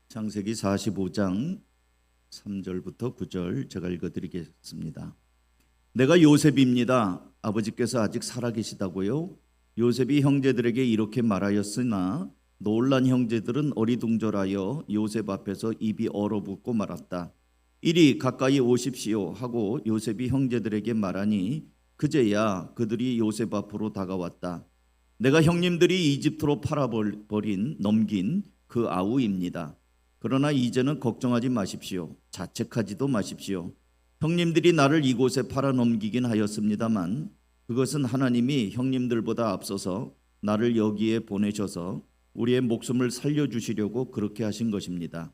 창세기 45장 3절부터 9절 제가 읽어드리겠습니다. 내가 요셉입니다. 아버지께서 아직 살아계시다고요? 요셉이 형제들에게 이렇게 말하였으나 놀란 형제들은 어리둥절하여 요셉 앞에서 입이 얼어붙고 말았다. 이리 가까이 오십시오 하고 요셉이 형제들에게 말하니 그제야 그들이 요셉 앞으로 다가왔다. 내가 형님들이 이집트로 팔아버린 넘긴 그 아우입니다. 그러나 이제는 걱정하지 마십시오. 자책하지도 마십시오. 형님들이 나를 이곳에 팔아넘기긴 하였습니다만 그것은 하나님이 형님들보다 앞서서 나를 여기에 보내셔서 우리의 목숨을 살려주시려고 그렇게 하신 것입니다.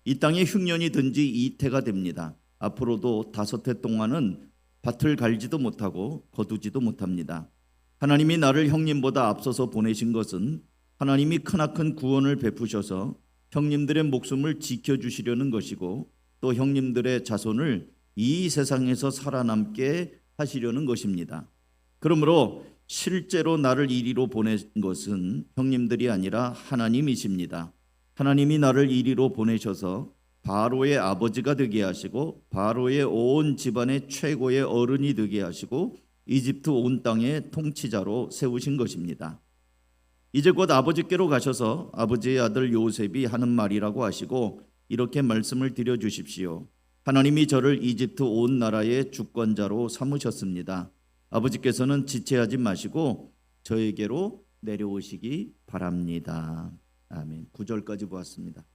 이 땅에 흉년이 든지 이태가 됩니다. 앞으로도 5해 동안은 밭을 갈지도 못하고 거두지도 못합니다. 하나님이 나를 형님보다 앞서서 보내신 것은 하나님이 크나큰 구원을 베푸셔서 형님들의 목숨을 지켜주시려는 것이고 또 형님들의 자손을 이 세상에서 살아남게 하시려는 것입니다. 그러므로 실제로 나를 이리로 보낸 것은 형님들이 아니라 하나님이십니다. 하나님이 나를 이리로 보내셔서 바로의 아버지가 되게 하시고 바로의 온 집안의 최고의 어른이 되게 하시고 이집트 온 땅의 통치자로 세우신 것입니다. 이제 곧 아버지께로 가셔서 아버지의 아들 요셉이 하는 말이라고 하시고 이렇게 말씀을 드려 주십시오. 하나님이 저를 이집트 온 나라의 주권자로 삼으셨습니다. 아버지께서는 지체하지 마시고 저에게로 내려오시기 바랍니다. 아멘. 9절까지 보았습니다.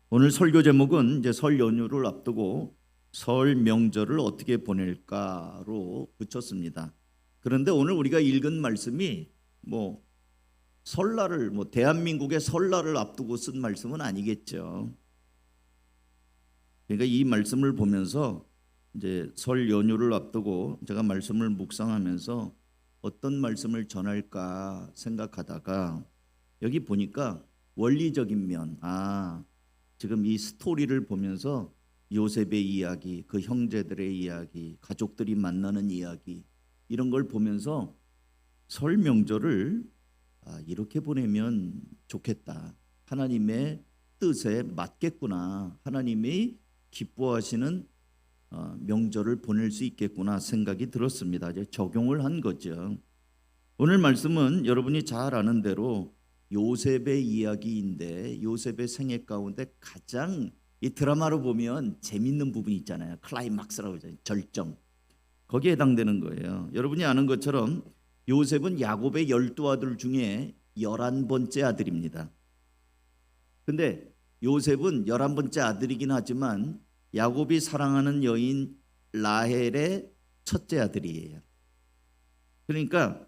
오늘 설교 제목은 이제 설 연휴를 앞두고 설 명절을 어떻게 보낼까로 붙였습니다. 그런데 오늘 우리가 읽은 말씀이 설날을 대한민국의 설날을 앞두고 쓴 말씀은 아니겠죠. 그러니까 이 말씀을 보면서 이제 설 연휴를 앞두고 제가 말씀을 묵상하면서 어떤 말씀을 전할까 생각하다가 여기 보니까 원리적인 면, 지금 이 스토리를 보면서 요셉의 이야기, 그 형제들의 이야기, 가족들이 만나는 이야기 이런 걸 보면서 설 명절을 이렇게 보내면 좋겠다. 하나님의 뜻에 맞겠구나. 하나님이 기뻐하시는 명절을 보낼 수 있겠구나 생각이 들었습니다. 이제 적용을 한 거죠. 오늘 말씀은 여러분이 잘 아는 대로 요셉의 이야기인데 요셉의 생애 가운데 가장 이 드라마로 보면 재밌는 부분이 있잖아요. 클라이막스라고 하죠. 절정. 거기에 해당되는 거예요. 여러분이 아는 것처럼 요셉은 야곱의 12아들 중에 11번째 아들입니다. 근데 요셉은 11번째 아들이긴 하지만 야곱이 사랑하는 여인 라헬의 첫째 아들이에요. 그러니까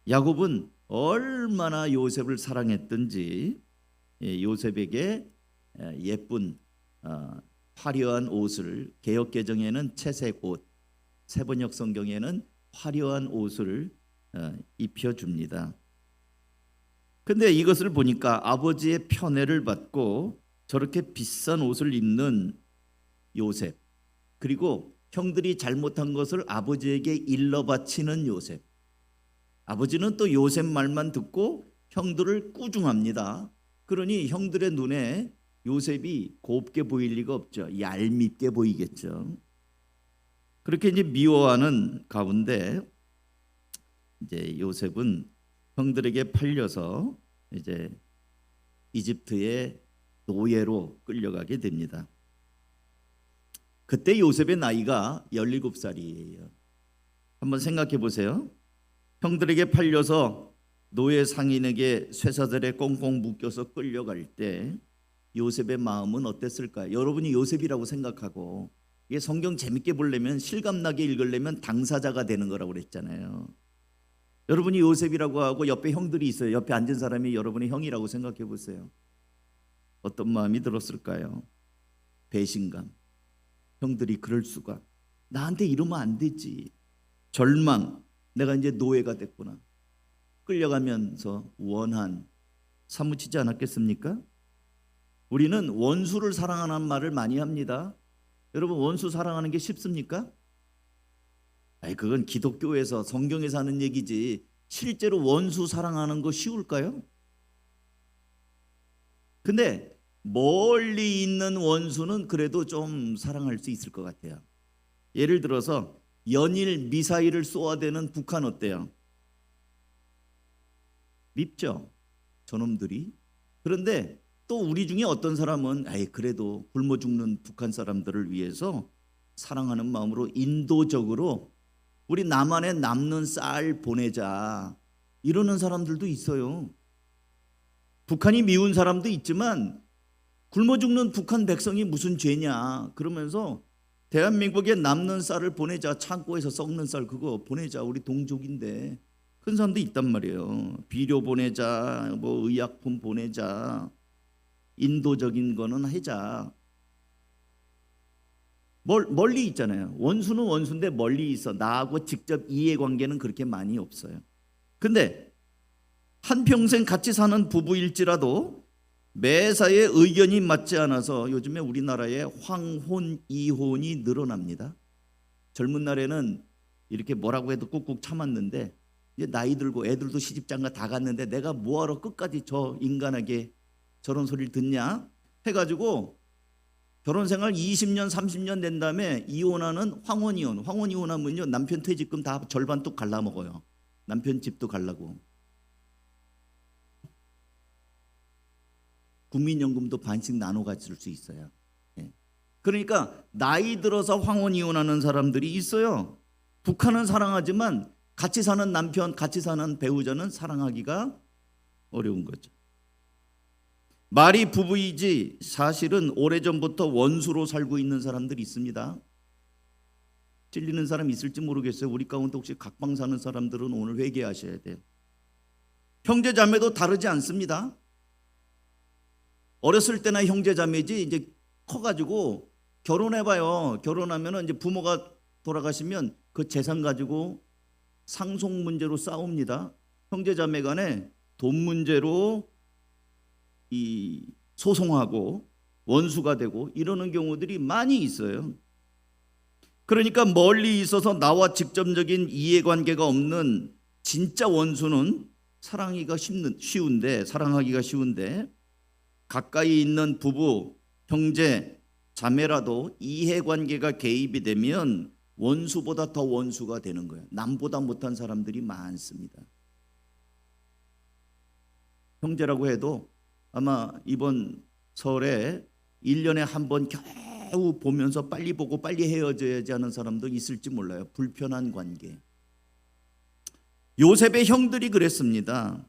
야곱은 얼마나 요셉을 사랑했든지 요셉에게 예쁜 화려한 옷을, 개역개정에는 채색 옷, 세번역 성경에는 화려한 옷을 입혀줍니다. 근데 이것을 보니까 아버지의 편애를 받고 저렇게 비싼 옷을 입는 요셉, 그리고 형들이 잘못한 것을 아버지에게 일러 바치는 요셉. 아버지는 또 요셉 말만 듣고 형들을 꾸중합니다. 그러니 형들의 눈에 요셉이 곱게 보일 리가 없죠. 얄밉게 보이겠죠. 그렇게 이제 미워하는 가운데 이제 요셉은 형들에게 팔려서 이제 이집트의 노예로 끌려가게 됩니다. 그때 요셉의 나이가 17살이에요. 한번 생각해 보세요. 형들에게 팔려서 노예 상인에게 쇠사슬에 꽁꽁 묶여서 끌려갈 때 요셉의 마음은 어땠을까요? 여러분이 요셉이라고 생각하고 이게 성경 재밌게 보려면 실감나게 읽으려면 당사자가 되는 거라고 그랬잖아요. 여러분이 요셉이라고 하고 옆에 형들이 있어요. 옆에 앉은 사람이 여러분의 형이라고 생각해 보세요. 어떤 마음이 들었을까요? 배신감. 형들이 그럴 수가. 나한테 이러면 안 되지. 절망. 내가 이제 노예가 됐구나. 끌려가면서 원한. 사무치지 않았겠습니까? 우리는 원수를 사랑하는 말을 많이 합니다. 여러분 원수 사랑하는 게 쉽습니까? 그건 기독교에서 성경에서 하는 얘기지 실제로 원수 사랑하는 거 쉬울까요? 근데 멀리 있는 원수는 그래도 좀 사랑할 수 있을 것 같아요. 예를 들어서 연일 미사일을 쏘아대는 북한 어때요? 밉죠, 저놈들이. 그런데 또 우리 중에 어떤 사람은 그래도 굶어 죽는 북한 사람들을 위해서 사랑하는 마음으로 인도적으로 우리 남한에 남는 쌀 보내자, 이러는 사람들도 있어요. 북한이 미운 사람도 있지만 굶어 죽는 북한 백성이 무슨 죄냐 그러면서 대한민국에 남는 쌀을 보내자, 창고에서 썩는 쌀 그거 보내자, 우리 동족인데, 그런 사람도 있단 말이에요. 비료 보내자, 뭐 의약품 보내자, 인도적인 거는 하자. 멀리 있잖아요. 원수는 원수인데 멀리 있어. 나하고 직접 이해관계는 그렇게 많이 없어요. 근데 한평생 같이 사는 부부일지라도 매사에 의견이 맞지 않아서 요즘에 우리나라에 황혼, 이혼이 늘어납니다. 젊은 날에는 이렇게 뭐라고 해도 꾹꾹 참았는데 이제 나이 들고 애들도 시집장가 다 갔는데 내가 뭐하러 끝까지 저 인간에게 저런 소리를 듣냐 해가지고 결혼생활 20년 30년 된 다음에 이혼하는 황혼이혼. 황혼이혼하면요 남편 퇴직금 다 절반 뚝 갈라먹어요. 남편 집도 갈라고. 국민연금도 반씩 나눠 가질 수 있어요. 그러니까 나이 들어서 황혼이혼하는 사람들이 있어요. 북한은 사랑하지만 같이 사는 남편, 같이 사는 배우자는 사랑하기가 어려운 거죠. 말이 부부이지 사실은 오래전부터 원수로 살고 있는 사람들이 있습니다. 찔리는 사람 있을지 모르겠어요. 우리 가운데 혹시 각방 사는 사람들은 오늘 회개하셔야 돼요. 형제 자매도 다르지 않습니다. 어렸을 때나 형제 자매지 이제 커가지고 결혼해봐요. 결혼하면 이제 부모가 돌아가시면 그 재산 가지고 상속 문제로 싸웁니다. 형제 자매 간에 돈 문제로 이 소송하고 원수가 되고 이러는 경우들이 많이 있어요. 그러니까 멀리 있어서 나와 직접적인 이해관계가 없는 진짜 원수는 사랑하기가 쉬운데 가까이 있는 부부, 형제, 자매라도 이해관계가 개입이 되면 원수보다 더 원수가 되는 거예요. 남보다 못한 사람들이 많습니다. 형제라고 해도 아마 이번 설에 1년에 한 번 겨우 보면서 빨리 보고 빨리 헤어져야지 하는 사람도 있을지 몰라요. 불편한 관계. 요셉의 형들이 그랬습니다.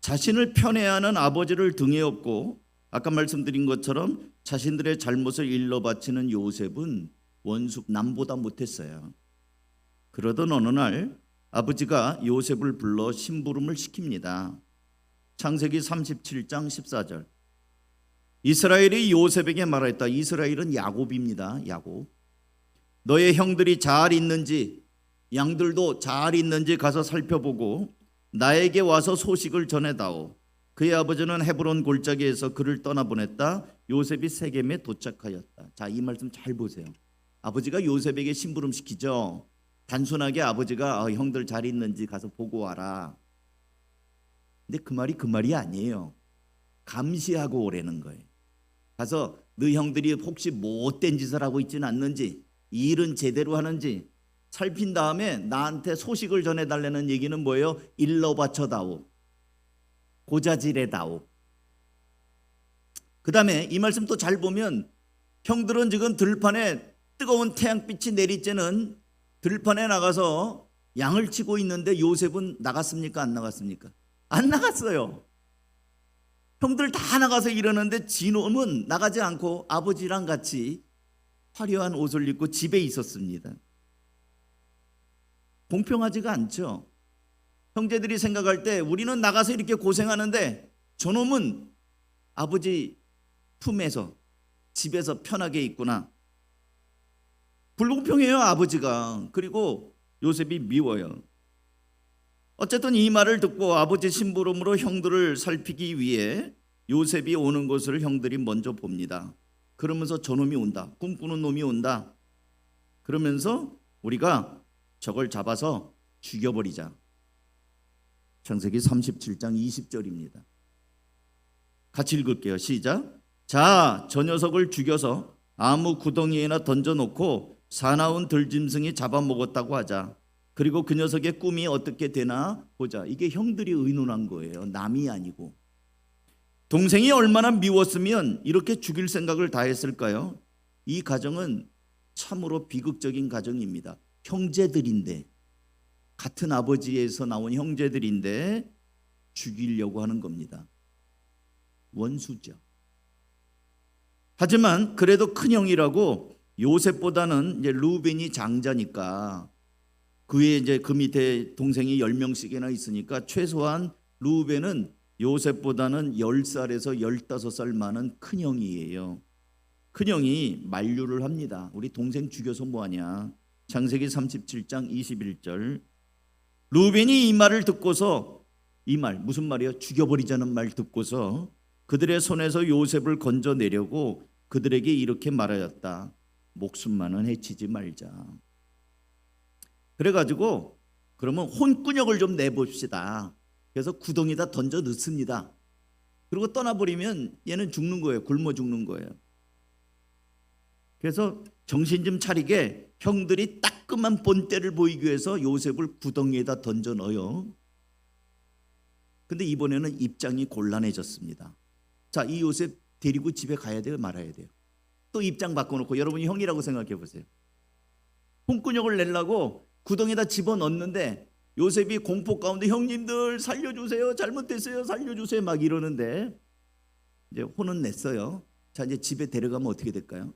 자신을 편애하는 아버지를 등에 업고 아까 말씀드린 것처럼 자신들의 잘못을 일러 바치는 요셉은 원수 남보다 못했어요. 그러던 어느 날 아버지가 요셉을 불러 심부름을 시킵니다. 창세기 37장 14절. 이스라엘이 요셉에게 말했다. 이스라엘은 야곱입니다. 야곱. 너의 형들이 잘 있는지, 양들도 잘 있는지 가서 살펴보고 나에게 와서 소식을 전해다오. 그의 아버지는 헤브론 골짜기에서 그를 떠나보냈다. 요셉이 세겜에 도착하였다. 자, 이 말씀 잘 보세요. 아버지가 요셉에게 심부름 시키죠. 단순하게 아버지가 형들 잘 있는지 가서 보고 와라. 근데 그 말이 아니에요. 감시하고 오라는 거예요. 가서 너 형들이 혹시 못된 짓을 하고 있지는 않는지, 일은 제대로 하는지 살핀 다음에 나한테 소식을 전해달라는 얘기는 뭐예요? 일러 바쳐다오. 고자질해다오. 그 다음에 이 말씀 또 잘 보면 형들은 지금 들판에 뜨거운 태양빛이 내리쬐는 들판에 나가서 양을 치고 있는데 요셉은 나갔습니까? 안 나갔습니까? 안 나갔어요. 형들 다 나가서 이러는데 지놈은 나가지 않고 아버지랑 같이 화려한 옷을 입고 집에 있었습니다. 공평하지가 않죠. 형제들이 생각할 때 우리는 나가서 이렇게 고생하는데 저놈은 아버지 품에서 집에서 편하게 있구나. 불공평해요, 아버지가. 그리고 요셉이 미워요. 어쨌든 이 말을 듣고 아버지 심부름으로 형들을 살피기 위해 요셉이 오는 것을 형들이 먼저 봅니다. 그러면서 저놈이 온다. 꿈꾸는 놈이 온다. 그러면서 우리가 저걸 잡아서 죽여버리자. 창세기 37장 20절입니다. 같이 읽을게요. 시작. 자, 저 녀석을 죽여서 아무 구덩이에나 던져놓고 사나운 들짐승이 잡아먹었다고 하자. 그리고 그 녀석의 꿈이 어떻게 되나 보자. 이게 형들이 의논한 거예요. 남이 아니고. 동생이 얼마나 미웠으면 이렇게 죽일 생각을 다 했을까요? 이 가정은 참으로 비극적인 가정입니다. 형제들인데, 같은 아버지에서 나온 형제들인데 죽이려고 하는 겁니다. 원수죠. 하지만 그래도 큰 형이라고 요셉보다는 이제 루벤이 장자니까, 그 위에 이제 그 밑에 동생이 10명씩이나 있으니까 최소한 루벤은 요셉보다는 10살에서 15살 많은 큰 형이에요. 큰 형이 만류를 합니다. 우리 동생 죽여서 뭐하냐. 창세기 37장 21절. 루벤이 이 말을 듣고서, 이 말 무슨 말이에요? 죽여버리자는 말 듣고서 그들의 손에서 요셉을 건져내려고 그들에게 이렇게 말하였다. 목숨만은 해치지 말자. 그래가지고 그러면 혼꾸녕을 좀 내봅시다. 그래서 구덩이에다 던져 넣습니다. 그리고 떠나버리면 얘는 죽는 거예요. 굶어 죽는 거예요. 그래서 정신 좀 차리게 형들이 따끔한 본때를 보이기 위해서 요셉을 구덩이에다 던져 넣어요. 근데 이번에는 입장이 곤란해졌습니다. 자, 이 요셉 데리고 집에 가야 돼요, 말아야 돼요? 또 입장 바꿔놓고 여러분이 형이라고 생각해 보세요. 홍군형을 내려고 구덩이에다 집어넣는데 요셉이 공포 가운데 형님들 살려주세요, 잘못됐어요, 살려주세요 막 이러는데 이제 혼은 냈어요. 자, 이제 집에 데려가면 어떻게 될까요?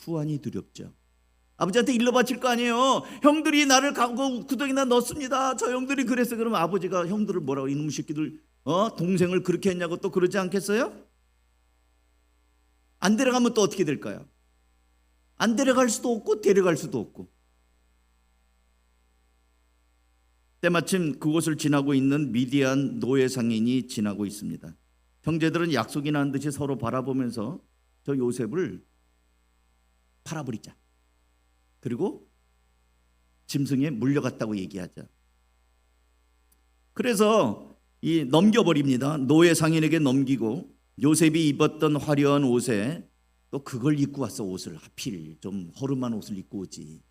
후환이 두렵죠. 아버지한테 일러 바칠 거 아니에요. 형들이 나를 구덩이에다 넣습니다. 저 형들이 그랬어요. 그러면 아버지가 형들을 뭐라고, 이놈 새끼들 동생을 그렇게 했냐고 또 그러지 않겠어요? 안 데려가면 또 어떻게 될까요? 안 데려갈 수도 없고 데려갈 수도 없고. 때마침 그곳을 지나고 있는 미디안 노예 상인이 지나고 있습니다. 형제들은 약속이 난 듯이 서로 바라보면서 저 요셉을 팔아버리자. 그리고 짐승에 물려갔다고 얘기하자. 그래서 이 넘겨버립니다. 노예 상인에게 넘기고 요셉이 입었던 화려한 옷에 또 그걸 입고 왔어. 옷을 하필 좀 허름한 옷을 입고 오지.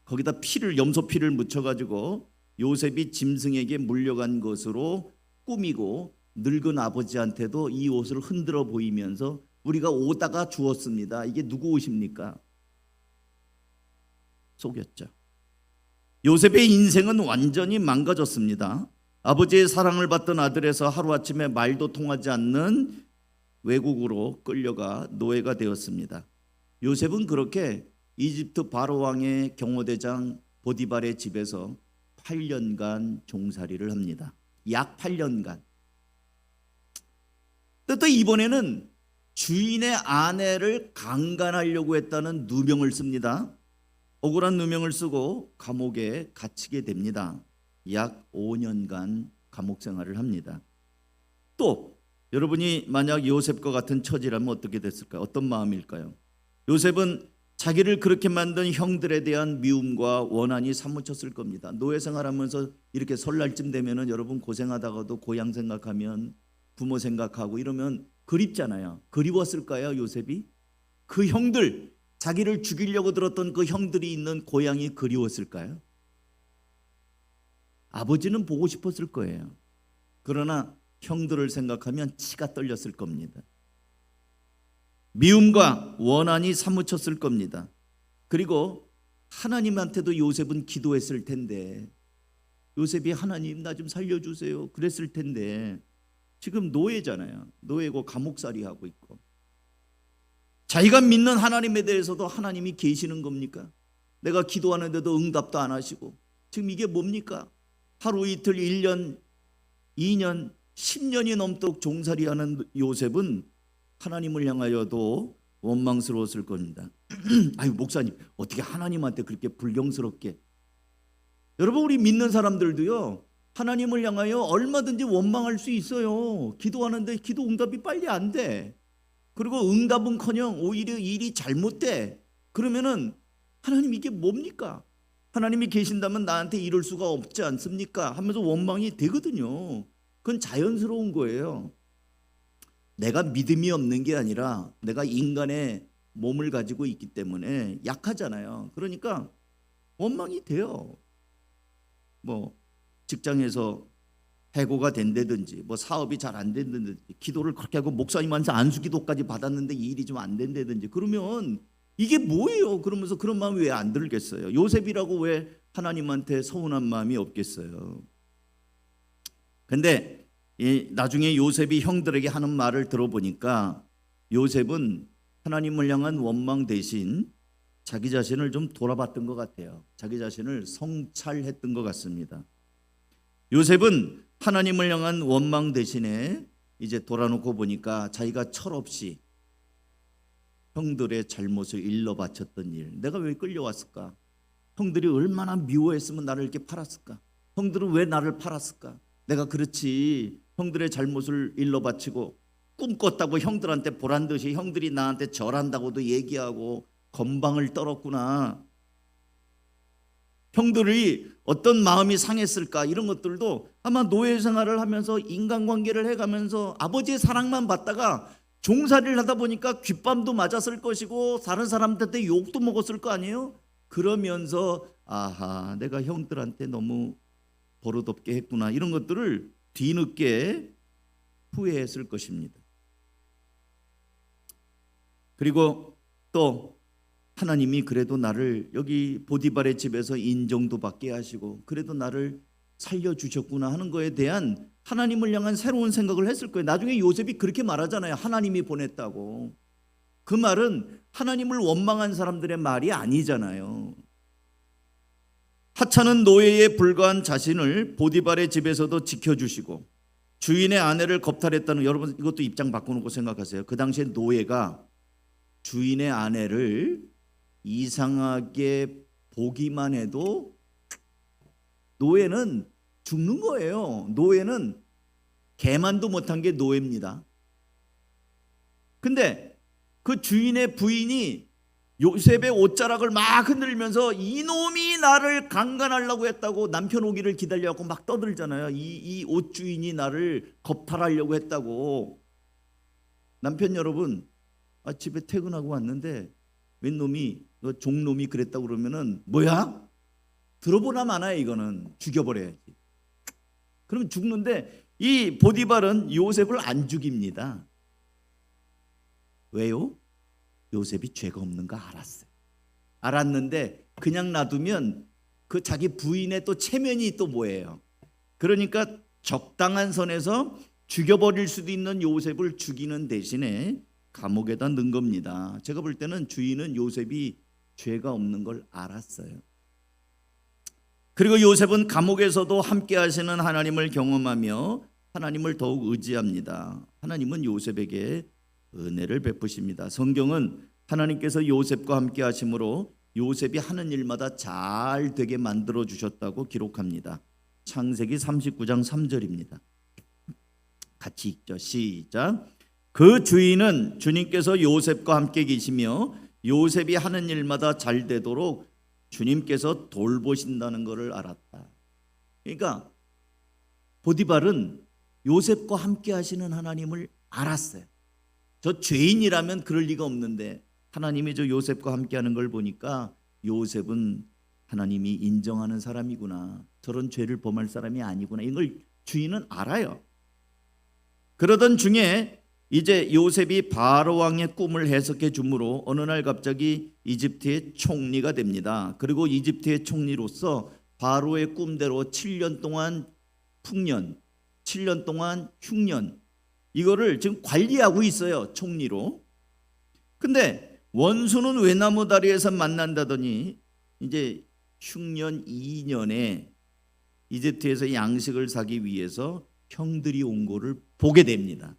거기다 피를, 염소 피를 묻혀가지고 요셉이 짐승에게 물려간 것으로 꾸미고 늙은 아버지한테도 이 옷을 흔들어 보이면서 우리가 오다가 주었습니다. 이게 누구 옷입니까? 속였죠. 요셉의 인생은 완전히 망가졌습니다. 아버지의 사랑을 받던 아들에서 하루아침에 말도 통하지 않는 외국으로 끌려가 노예가 되었습니다. 요셉은 그렇게 이집트 바로 왕의 경호대장 보디발의 집에서 8년간 종살이를 합니다. 약 8년간. 또 이번에는 주인의 아내를 강간하려고 했다는 누명을 씁니다. 억울한 누명을 쓰고 감옥에 갇히게 됩니다. 약 5년간 감옥 생활을 합니다. 또 여러분이 만약 요셉과 같은 처지라면 어떻게 됐을까요? 어떤 마음일까요? 요셉은 자기를 그렇게 만든 형들에 대한 미움과 원한이 사무쳤을 겁니다. 노예 생활하면서 이렇게 설날쯤 되면은 여러분 고생하다가도 고향 생각하면 부모 생각하고 이러면 그립잖아요. 그리웠을까요, 요셉이? 그 형들, 자기를 죽이려고 들었던 그 형들이 있는 고향이 그리웠을까요? 아버지는 보고 싶었을 거예요. 그러나 형들을 생각하면 치가 떨렸을 겁니다. 미움과 원한이 사무쳤을 겁니다. 그리고 하나님한테도 요셉은 기도했을 텐데, 요셉이 하나님 나 좀 살려주세요 그랬을 텐데, 지금 노예잖아요. 노예고 감옥살이 하고 있고, 자기가 믿는 하나님에 대해서도 하나님이 계시는 겁니까? 내가 기도하는데도 응답도 안 하시고, 지금 이게 뭡니까? 하루 이틀 1년 2년 10년이 넘도록 종살이하는 요셉은 하나님을 향하여도 원망스러웠을 겁니다. 아유 목사님 어떻게 하나님한테 그렇게 불경스럽게. 여러분 우리 믿는 사람들도요 하나님을 향하여 얼마든지 원망할 수 있어요. 기도하는데 기도 응답이 빨리 안 돼. 그리고 응답은커녕 오히려 일이 잘못돼. 그러면은 하나님 이게 뭡니까? 하나님이 계신다면 나한테 이럴 수가 없지 않습니까? 하면서 원망이 되거든요. 그건 자연스러운 거예요. 내가 믿음이 없는 게 아니라 내가 인간의 몸을 가지고 있기 때문에 약하잖아요. 그러니까 원망이 돼요. 뭐 직장에서 해고가 된다든지 뭐 사업이 잘 안 된다든지 기도를 그렇게 하고 목사님한테 안수기도까지 받았는데 이 일이 좀 안 된다든지 그러면 이게 뭐예요? 그러면서 그런 마음이 왜 안 들겠어요? 요셉이라고 왜 하나님한테 서운한 마음이 없겠어요? 근데 나중에 요셉이 형들에게 하는 말을 들어보니까 요셉은 하나님을 향한 원망 대신 자기 자신을 좀 돌아봤던 것 같아요. 자기 자신을 성찰했던 것 같습니다. 요셉은 하나님을 향한 원망 대신에 이제 돌아놓고 보니까 자기가 철없이 형들의 잘못을 일러 바쳤던 일, 내가 왜 끌려왔을까? 형들이 얼마나 미워했으면 나를 이렇게 팔았을까? 형들은 왜 나를 팔았을까? 내가 그렇지 형들의 잘못을 일러 바치고 꿈꿨다고 형들한테 보란 듯이 형들이 나한테 절한다고도 얘기하고 건방을 떨었구나. 형들이 어떤 마음이 상했을까 이런 것들도 아마 노예 생활을 하면서 인간관계를 해가면서 아버지의 사랑만 받다가 종살이를 하다 보니까 귓밤도 맞았을 것이고 다른 사람들한테 욕도 먹었을 거 아니에요? 그러면서 아하 내가 형들한테 너무 버릇없게 했구나 이런 것들을 뒤늦게 후회했을 것입니다. 그리고 또 하나님이 그래도 나를 여기 보디발의 집에서 인정도 받게 하시고 그래도 나를 살려주셨구나 하는 거에 대한 하나님을 향한 새로운 생각을 했을 거예요. 나중에 요셉이 그렇게 말하잖아요. 하나님이 보냈다고. 그 말은 하나님을 원망한 사람들의 말이 아니잖아요. 하찮은 노예에 불과한 자신을 보디발의 집에서도 지켜주시고 주인의 아내를 겁탈했다는, 여러분 이것도 입장 바꿔놓고 생각하세요. 그 당시에 노예가 주인의 아내를 이상하게 보기만 해도 노예는 죽는 거예요. 노예는 개만도 못한 게 노예입니다. 근데 그 주인의 부인이 요셉의 옷자락을 막 흔들면서 이놈이 나를 강간하려고 했다고, 남편 오기를 기다려갖고 막 떠들잖아요. 이 옷 주인이 나를 겁탈하려고 했다고. 남편 여러분, 집에 퇴근하고 왔는데 웬 놈이, 너 종놈이 그랬다고 그러면은 뭐야? 들어보나 마나요. 이거는 죽여버려야지. 그러면 죽는데 이 보디발은 요셉을 안 죽입니다. 왜요? 요셉이 죄가 없는 거 알았어요. 알았는데 그냥 놔두면 그 자기 부인의 또 체면이 또 뭐예요? 그러니까 적당한 선에서 죽여버릴 수도 있는 요셉을 죽이는 대신에 감옥에다 넣은 겁니다. 제가 볼 때는 주인은 요셉이 죄가 없는 걸 알았어요. 그리고 요셉은 감옥에서도 함께 하시는 하나님을 경험하며 하나님을 더욱 의지합니다. 하나님은 요셉에게 은혜를 베푸십니다. 성경은 하나님께서 요셉과 함께 하심으로 요셉이 하는 일마다 잘 되게 만들어 주셨다고 기록합니다. 창세기 39장 3절입니다. 같이 읽죠. 시작. 그 주인은 주님께서 요셉과 함께 계시며 요셉이 하는 일마다 잘 되도록 주님께서 돌보신다는 것을 알았다. 그러니까 보디발은 요셉과 함께 하시는 하나님을 알았어요. 저 죄인이라면 그럴 리가 없는데 하나님이 저 요셉과 함께 하는 걸 보니까 요셉은 하나님이 인정하는 사람이구나, 저런 죄를 범할 사람이 아니구나, 이걸 주인은 알아요. 그러던 중에 이제 요셉이 바로 왕의 꿈을 해석해 주므로 어느 날 갑자기 이집트의 총리가 됩니다. 그리고 이집트의 총리로서 바로의 꿈대로 7년 동안 풍년, 7년 동안 흉년, 이거를 지금 관리하고 있어요. 총리로. 근데 원수는 외나무 다리에서 만난다더니 이제 흉년 2년에 이집트에서 양식을 사기 위해서 형들이 온 거를 보게 됩니다.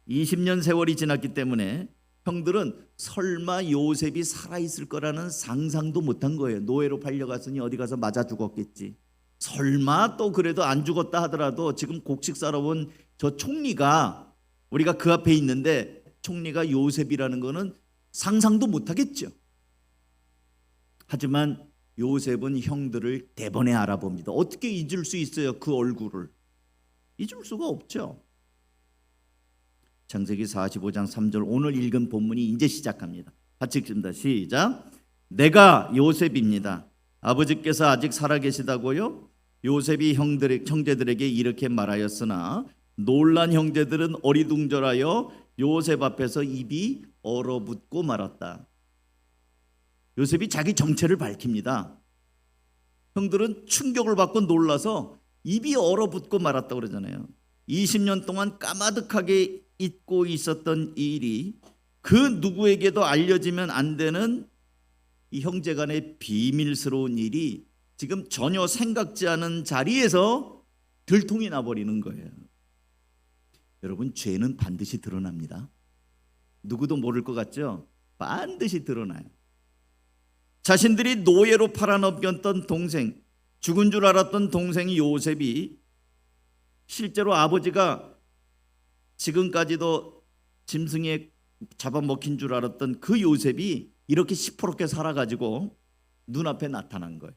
20년 세월이 지났기 때문에 형들은 설마 요셉이 살아있을 거라는 상상도 못한 거예요. 노예로 팔려갔으니 어디 가서 맞아 죽었겠지. 설마 또 그래도 안 죽었다 하더라도 지금 곡식 싸러 온 저 총리가, 우리가 그 앞에 있는데 총리가 요셉이라는 거는 상상도 못하겠죠. 하지만 요셉은 형들을 대번에 알아봅니다. 어떻게 잊을 수 있어요? 그 얼굴을 잊을 수가 없죠. 창세기 45장 3절 오늘 읽은 본문이 이제 시작합니다. 같이 읽습니다. 시작. 내가 요셉입니다. 아버지께서 아직 살아계시다고요? 요셉이 형제들에게 이렇게 말하였으나 놀란 형제들은 어리둥절하여 요셉 앞에서 입이 얼어붙고 말았다. 요셉이 자기 정체를 밝힙니다. 형들은 충격을 받고 놀라서 입이 얼어붙고 말았다 그러잖아요. 20년 동안 까마득하게 잊고 있었던 이 일이 그 누구에게도 알려지면 안 되는 이 형제간의 비밀스러운 일이 지금 전혀 생각지 않은 자리에서 들통이 나버리는 거예요. 여러분, 죄는 반드시 드러납니다. 누구도 모를 것 같죠? 반드시 드러나요. 자신들이 노예로 팔아넘겼던 동생, 죽은 줄 알았던 동생이 요셉이 실제로 아버지가 지금까지도 짐승에 잡아먹힌 줄 알았던 그 요셉이 이렇게 시퍼렇게 살아가지고 눈앞에 나타난 거예요.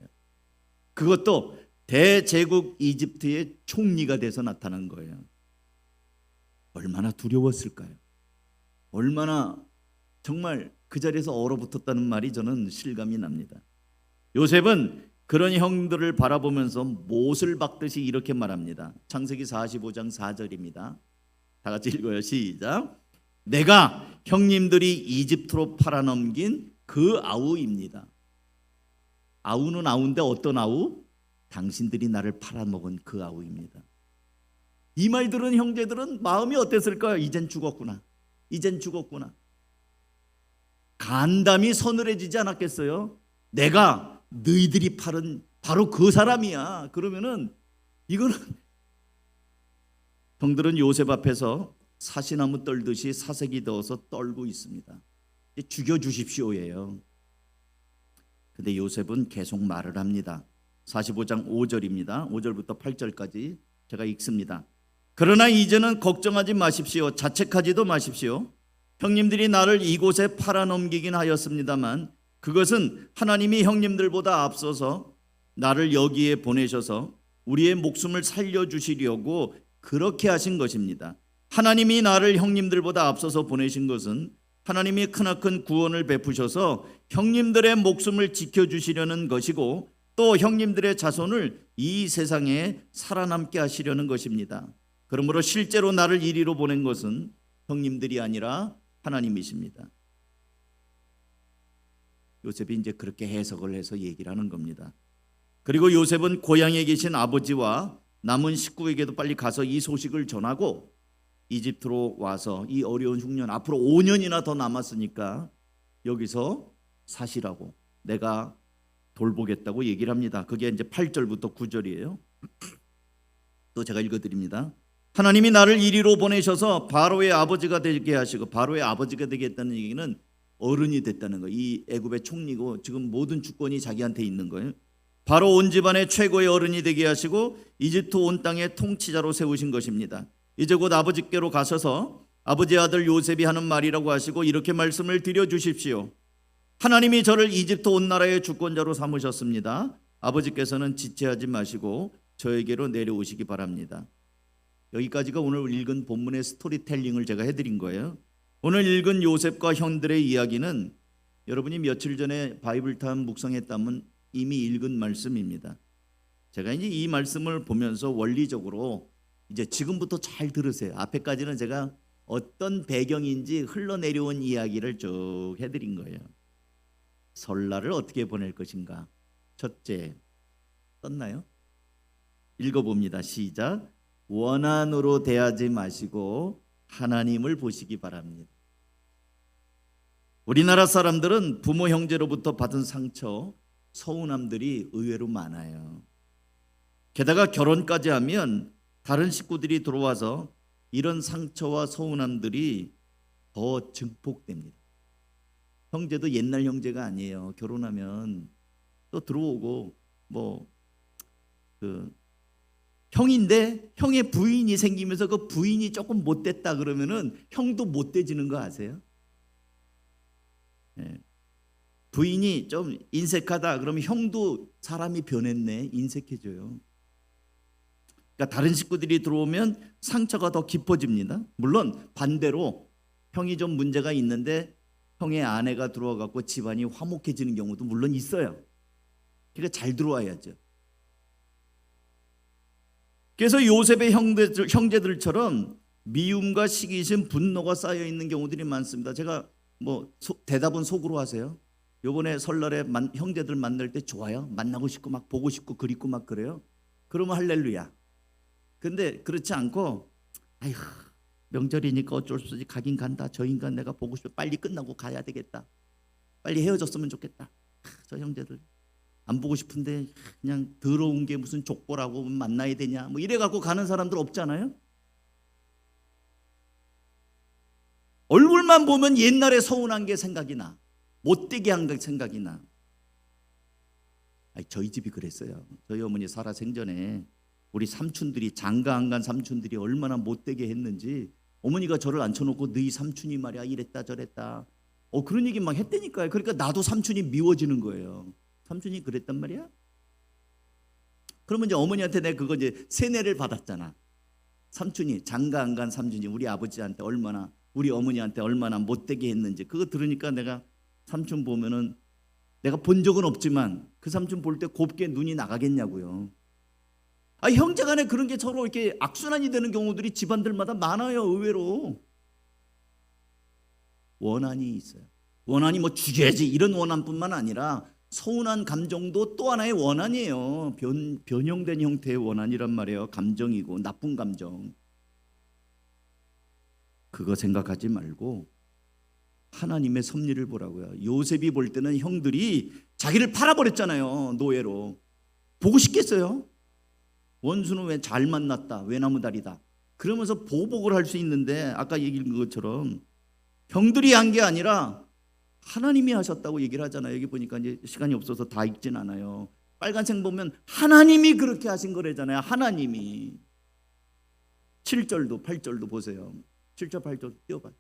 그것도 대제국 이집트의 총리가 돼서 나타난 거예요. 얼마나 두려웠을까요? 얼마나 정말 그 자리에서 얼어붙었다는 말이 저는 실감이 납니다. 요셉은 그런 형들을 바라보면서 못을 박듯이 이렇게 말합니다. 창세기 45장 4절입니다. 다 같이 읽어요. 시작. 내가 형님들이 이집트로 팔아넘긴 그 아우입니다. 아우는 아우인데 어떤 아우? 당신들이 나를 팔아먹은 그 아우입니다. 이 말 들은 형제들은 마음이 어땠을까요? 이젠 죽었구나. 이젠 죽었구나. 간담이 서늘해지지 않았겠어요? 내가 너희들이 팔은 바로 그 사람이야. 그러면은 이거는 형들은 요셉 앞에서 사시나무 떨듯이 사색이 더워서 떨고 있습니다. 죽여주십시오예요. 근데 요셉은 계속 말을 합니다. 45장 5절입니다. 5절부터 8절까지 제가 읽습니다. 그러나 이제는 걱정하지 마십시오. 자책하지도 마십시오. 형님들이 나를 이곳에 팔아넘기긴 하였습니다만 그것은 하나님이 형님들보다 앞서서 나를 여기에 보내셔서 우리의 목숨을 살려주시려고 그렇게 하신 것입니다. 하나님이 나를 형님들보다 앞서서 보내신 것은 하나님이 크나큰 구원을 베푸셔서 형님들의 목숨을 지켜주시려는 것이고 또 형님들의 자손을 이 세상에 살아남게 하시려는 것입니다. 그러므로 실제로 나를 이리로 보낸 것은 형님들이 아니라 하나님이십니다. 요셉이 이제 그렇게 해석을 해서 얘기를 하는 겁니다. 그리고 요셉은 고향에 계신 아버지와 남은 식구에게도 빨리 가서 이 소식을 전하고 이집트로 와서 이 어려운 흉년 앞으로 5년이나 더 남았으니까 여기서 사시라고 내가 돌보겠다고 얘기를 합니다. 그게 이제 8절부터 9절이에요. 또 제가 읽어드립니다. 하나님이 나를 이리로 보내셔서 바로의 아버지가 되게 하시고, 바로의 아버지가 되겠다는 얘기는 어른이 됐다는 거예요. 이 애굽의 총리고 지금 모든 주권이 자기한테 있는 거예요. 바로 온 집안의 최고의 어른이 되게 하시고 이집트 온 땅의 통치자로 세우신 것입니다. 이제 곧 아버지께로 가셔서 아버지 아들 요셉이 하는 말이라고 하시고 이렇게 말씀을 드려주십시오. 하나님이 저를 이집트 온 나라의 주권자로 삼으셨습니다. 아버지께서는 지체하지 마시고 저에게로 내려오시기 바랍니다. 여기까지가 오늘 읽은 본문의 스토리텔링을 제가 해드린 거예요. 오늘 읽은 요셉과 형들의 이야기는 여러분이 며칠 전에 바이블타임 묵상했다면 이미 읽은 말씀입니다. 제가 이제 이 말씀을 보면서 원리적으로 이제 지금부터 잘 들으세요. 앞에까지는 제가 어떤 배경인지 흘러내려온 이야기를 쭉 해드린 거예요. 설날을 어떻게 보낼 것인가? 첫째, 떴나요? 읽어봅니다. 시작. 원한으로 대하지 마시고 하나님을 보시기 바랍니다. 우리나라 사람들은 부모 형제로부터 받은 상처, 서운함들이 의외로 많아요. 게다가 결혼까지 하면 다른 식구들이 들어와서 이런 상처와 서운함들이 더 증폭됩니다. 형제도 옛날 형제가 아니에요. 결혼하면 또 들어오고 형인데 형의 부인이 생기면서 그 부인이 조금 못됐다 그러면은 형도 못돼지는 거 아세요? 네. 부인이 좀 인색하다 그러면 형도 사람이 변했네 인색해져요. 그러니까 다른 식구들이 들어오면 상처가 더 깊어집니다. 물론 반대로 형이 좀 문제가 있는데 형의 아내가 들어와 갖고 집안이 화목해지는 경우도 물론 있어요. 그러니까 잘 들어와야죠. 그래서 요셉의 형제들처럼 미움과 시기심, 분노가 쌓여 있는 경우들이 많습니다. 제가 대답은 속으로 하세요. 요번에 설날에 형제들 만날 때 좋아요. 만나고 싶고 막 보고 싶고 그립고 막 그래요. 그러면 할렐루야. 근데 그렇지 않고 아휴 명절이니까 어쩔 수 없이 가긴 간다. 저 인간 내가 보고 싶어. 빨리 끝나고 가야 되겠다. 빨리 헤어졌으면 좋겠다. 저 형제들 안 보고 싶은데 그냥 더러운 게 무슨 족보라고 만나야 되냐 뭐 이래 갖고 가는 사람들 없잖아요. 얼굴만 보면 옛날에 서운한 게 생각이 나. 못되게 한 게 생각이 나. 저희 집이 그랬어요. 저희 어머니 살아 생전에 우리 삼촌들이 장가 안 간 삼촌들이 얼마나 못되게 했는지 어머니가 저를 앉혀놓고 너희 삼촌이 말이야 이랬다 저랬다 그런 얘기 막 했다니까요. 그러니까 나도 삼촌이 미워지는 거예요. 삼촌이 그랬단 말이야? 그러면 이제 어머니한테 내가 그거 이제 세뇌를 받았잖아. 삼촌이 장가 안 간 삼촌이 우리 아버지한테 얼마나 우리 어머니한테 얼마나 못되게 했는지 그거 들으니까 내가 삼촌 보면은 내가 본 적은 없지만 그 삼촌 볼 때 곱게 눈이 나가겠냐고요. 형제간에 그런 게 서로 이렇게 악순환이 되는 경우들이 집안들마다 많아요. 의외로 원한이 있어요. 원한이 뭐 죽여야지 이런 원한뿐만 아니라 서운한 감정도 또 하나의 원한이에요. 변형된 형태의 원한이란 말이에요. 감정이고 나쁜 감정. 그거 생각하지 말고 하나님의 섭리를 보라고요. 요셉이 볼 때는 형들이 자기를 팔아버렸잖아요. 노예로. 보고 싶겠어요? 원수는 왜 잘 만났다 외나무다리다 그러면서 보복을 할 수 있는데 아까 얘기한 것처럼 형들이 한 게 아니라 하나님이 하셨다고 얘기를 하잖아요. 여기 보니까 이제 시간이 없어서 다 읽진 않아요. 빨간색 보면 하나님이 그렇게 하신 거래잖아요. 하나님이 7절도 8절도 보세요. 7절 8절 띄워봐요.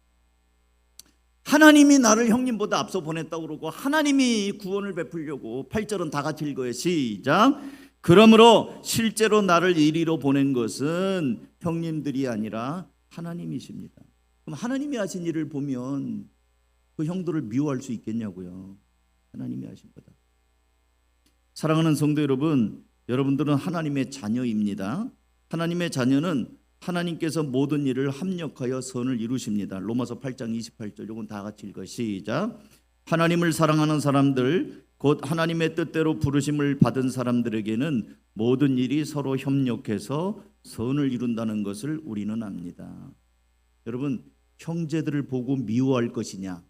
하나님이 나를 형님보다 앞서 보냈다고 그러고 하나님이 구원을 베풀려고 8절은 다 같이 읽어요. 시작. 그러므로 실제로 나를 이리로 보낸 것은 형님들이 아니라 하나님이십니다. 그럼 하나님이 하신 일을 보면 그 형들을 미워할 수 있겠냐고요. 하나님이 하신 거다. 사랑하는 성도 여러분, 여러분들은 하나님의 자녀입니다. 하나님의 자녀는 하나님께서 모든 일을 합력하여 선을 이루십니다. 로마서 8장 28절 이건 다 같이 읽어 시작. 하나님을 사랑하는 사람들 곧 하나님의 뜻대로 부르심을 받은 사람들에게는 모든 일이 서로 협력해서 선을 이룬다는 것을 우리는 압니다. 여러분 형제들을 보고 미워할 것이냐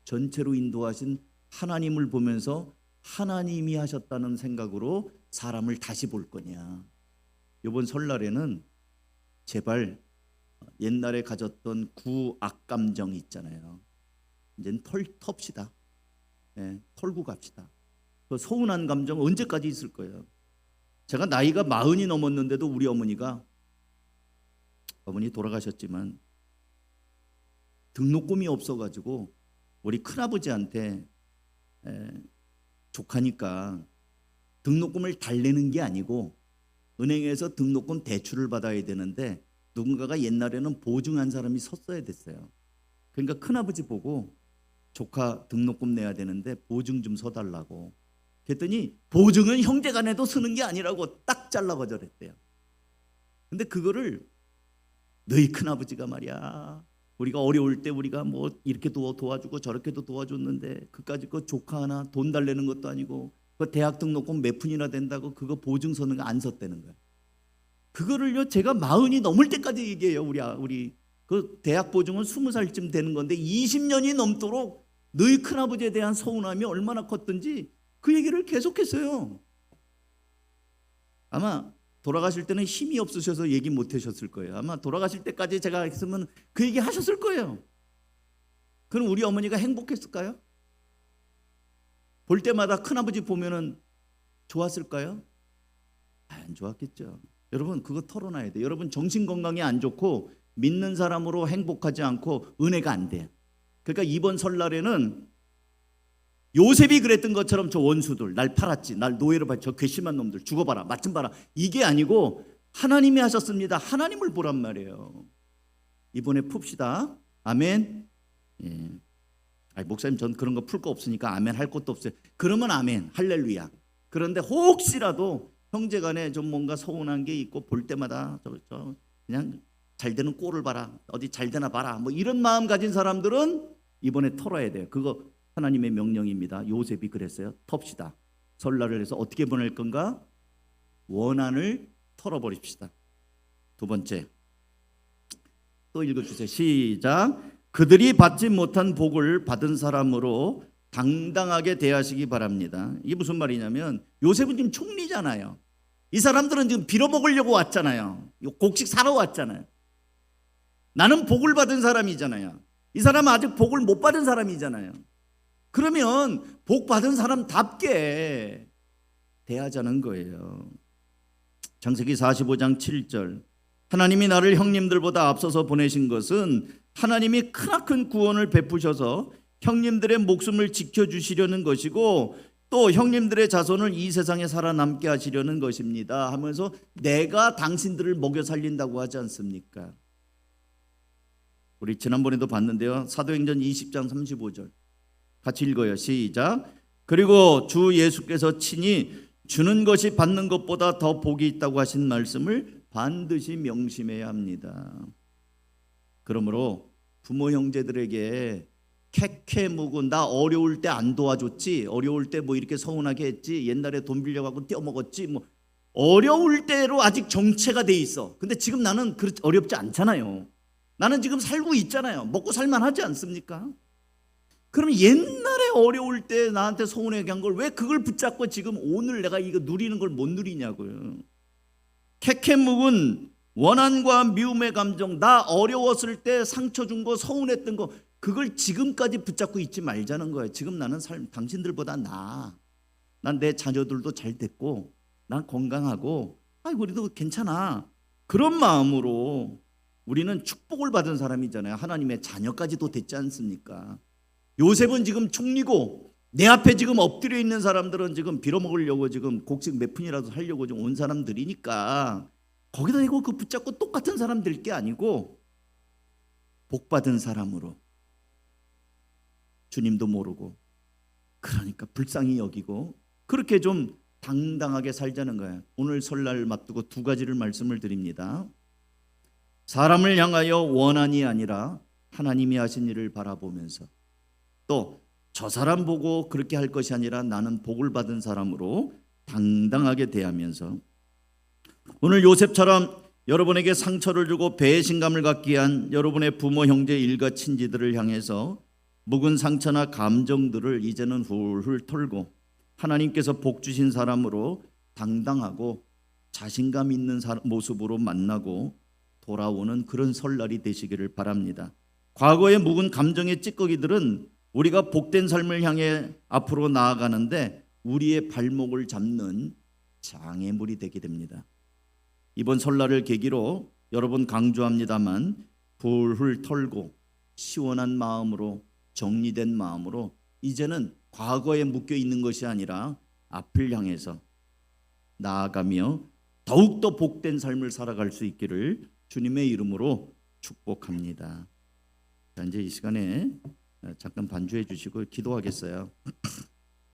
전체로 인도하신 하나님을 보면서 하나님이 하셨다는 생각으로 사람을 다시 볼 거냐. 이번 설날에는 제발 옛날에 가졌던 구악감정 있잖아요. 이제는 텁시다. 털고 갑시다. 그 서운한 감정 언제까지 있을 거예요. 제가 나이가 40이 넘었는데도 우리 어머니가 어머니 돌아가셨지만 등록금이 없어가지고 우리 큰아버지한테 조카니까 등록금을 달래는 게 아니고 은행에서 등록금 대출을 받아야 되는데 누군가가 옛날에는 보증한 사람이 섰어야 됐어요. 그러니까 큰아버지 보고 조카 등록금 내야 되는데 보증 좀 서달라고 그랬더니 보증은 형제간에도 서는 게 아니라고 딱 잘라 거절했대요. 근데 그거를 너희 큰아버지가 말이야 우리가 어려울 때 우리가 뭐 이렇게 도와주고 저렇게도 도와줬는데 그까짓 거 조카 하나 돈 달래는 것도 아니고 그 대학 등록금 몇 푼이나 된다고 그거 보증 서는 거 안 섰다는 거야. 그거를요 제가 40이 넘을 때까지 얘기해요. 우리 그 대학 보증은 20살쯤 되는 건데 20년이 넘도록 너희 큰아버지에 대한 서운함이 얼마나 컸던지 그 얘기를 계속했어요. 아마 돌아가실 때는 힘이 없으셔서 얘기 못 하셨을 거예요. 아마 돌아가실 때까지 제가 했으면 그 얘기 하셨을 거예요. 그럼 우리 어머니가 행복했을까요? 볼 때마다 큰아버지 보면은 좋았을까요? 안 좋았겠죠. 여러분 그거 털어놔야 돼요. 여러분 정신건강이 안 좋고 믿는 사람으로 행복하지 않고 은혜가 안 돼요. 그러니까 이번 설날에는 요셉이 그랬던 것처럼 저 원수들 날 팔았지 날 노예로 봤지 저 괘씸한 놈들 죽어봐라 맛 좀 봐라 이게 아니고 하나님이 하셨습니다. 하나님을 보란 말이에요. 이번에 풉시다. 아멘. 예. 아니, 목사님 전 그런 거 풀 거 없으니까 아멘 할 것도 없어요. 그러면 아멘, 할렐루야. 그런데 혹시라도 형제간에 좀 뭔가 서운한 게 있고 볼 때마다 저 그냥 잘 되는 꼴을 봐라, 어디 잘 되나 봐라, 뭐 이런 마음 가진 사람들은 이번에 털어야 돼요. 그거 하나님의 명령입니다. 요셉이 그랬어요. 텁시다. 설날을 해서 어떻게 보낼 건가? 원한을 털어버립시다. 두 번째, 또 읽어주세요. 시작. 그들이 받지 못한 복을 받은 사람으로 당당하게 대하시기 바랍니다. 이게 무슨 말이냐면 요셉은 지금 총리잖아요. 이 사람들은 지금 빌어먹으려고 왔잖아요. 곡식 사러 왔잖아요. 나는 복을 받은 사람이잖아요. 이 사람은 아직 복을 못 받은 사람이잖아요. 그러면 복 받은 사람답게 대하자는 거예요. 창세기 45장 7절. 하나님이 나를 형님들보다 앞서서 보내신 것은 하나님이 크나큰 구원을 베푸셔서 형님들의 목숨을 지켜주시려는 것이고 또 형님들의 자손을 이 세상에 살아남게 하시려는 것입니다 하면서 내가 당신들을 먹여 살린다고 하지 않습니까? 우리 지난번에도 봤는데요. 사도행전 20장 35절 같이 읽어요. 시작. 그리고 주 예수께서 친히 주는 것이 받는 것보다 더 복이 있다고 하신 말씀을 반드시 명심해야 합니다. 그러므로 부모 형제들에게 캐캐 묵은 나 어려울 때 안 도와줬지, 어려울 때 뭐 이렇게 서운하게 했지, 옛날에 돈 빌려가고 떼어먹었지, 뭐 어려울 때로 아직 정체가 돼 있어. 근데 지금 나는 어렵지 않잖아요. 나는 지금 살고 있잖아요. 먹고 살만하지 않습니까? 그럼 옛날에 어려울 때 나한테 서운하게 한 걸 왜 그걸 붙잡고 지금 오늘 내가 이거 누리는 걸 못 누리냐고요. 캐캐 묵은 원한과 미움의 감정, 나 어려웠을 때 상처 준 거, 서운했던 거, 그걸 지금까지 붙잡고 있지 말자는 거예요. 지금 나는 당신들보다 나아. 난 내 자녀들도 잘 됐고 난 건강하고 우리도 괜찮아. 그런 마음으로 우리는 축복을 받은 사람이잖아요. 하나님의 자녀까지도 됐지 않습니까? 요셉은 지금 총리고 내 앞에 지금 엎드려 있는 사람들은 지금 빌어먹으려고 지금 곡식 몇 푼이라도 살려고 좀 온 사람들이니까 거기다 대고 그 붙잡고 똑같은 사람 될 게 아니고 복받은 사람으로 주님도 모르고 그러니까 불쌍히 여기고 그렇게 좀 당당하게 살자는 거예요. 오늘 설날 맞두고 두 가지를 말씀을 드립니다. 사람을 향하여 원한이 아니라 하나님이 하신 일을 바라보면서 또 저 사람 보고 그렇게 할 것이 아니라 나는 복을 받은 사람으로 당당하게 대하면서 오늘 요셉처럼 여러분에게 상처를 주고 배신감을 갖게 한 여러분의 부모, 형제, 일가, 친지들을 향해서 묵은 상처나 감정들을 이제는 훌훌 털고 하나님께서 복 주신 사람으로 당당하고 자신감 있는 모습으로 만나고 돌아오는 그런 설날이 되시기를 바랍니다. 과거에 묵은 감정의 찌꺼기들은 우리가 복된 삶을 향해 앞으로 나아가는데 우리의 발목을 잡는 장애물이 되게 됩니다. 이번 설날을 계기로 여러분 강조합니다만 훌훌 털고 시원한 마음으로 정리된 마음으로 이제는 과거에 묶여 있는 것이 아니라 앞을 향해서 나아가며 더욱더 복된 삶을 살아갈 수 있기를 주님의 이름으로 축복합니다. 자, 이제 이 시간에 잠깐 반주해 주시고 기도하겠어요.